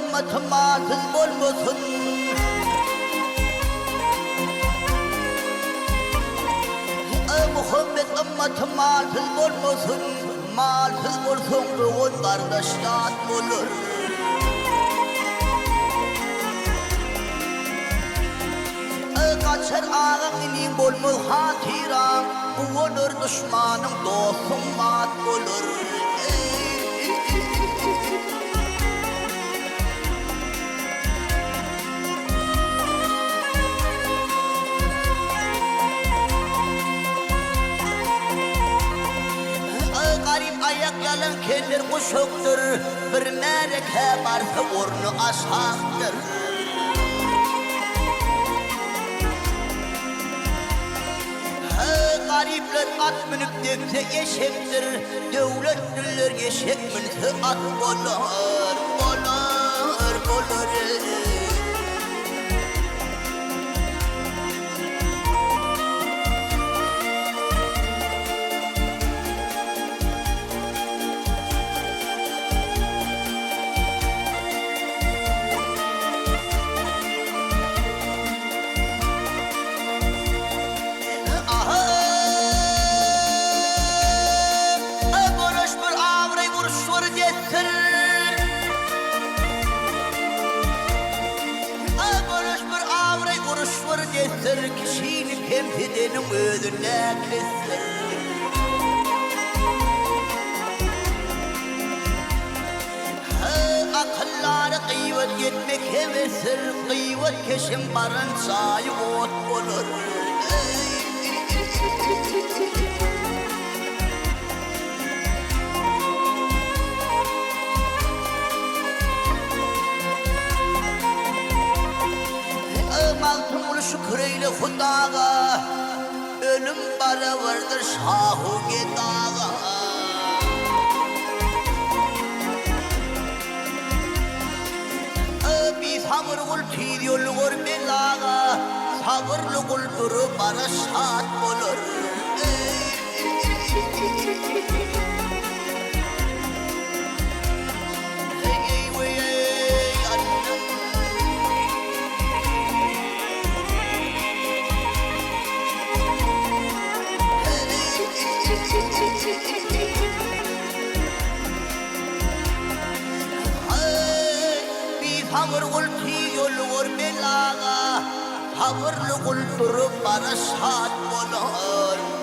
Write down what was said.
ımmatı matıl olmasın. Muhammed ımmatı matıl olmasın. Matıl olsun ruhun kardeşler olur. Kaçar ağam inin bolmaz hatiram. Bu olur düşmanım dostum mat olur. Garip ayak yalan kelir kuşuktur. Bir meleke varsa ornu aşaktır. Garipler at minip depse eşektir. Devletliler eşek minse at olur. Kişinin hemhidenin ödüne kestir. Akılları kıyvet yetmek hevesir. Kıyvet keşim barın sayı ot olur. Altın şükür eyle Hudağa. Ölüm baravardır şahu gedağa. Bir sabır kul tiyol gor belağa. Sabırlı kul duru bana şat olur. Sabır kul tiyol gor belağa. Sabırlı kul duru bana şat olur.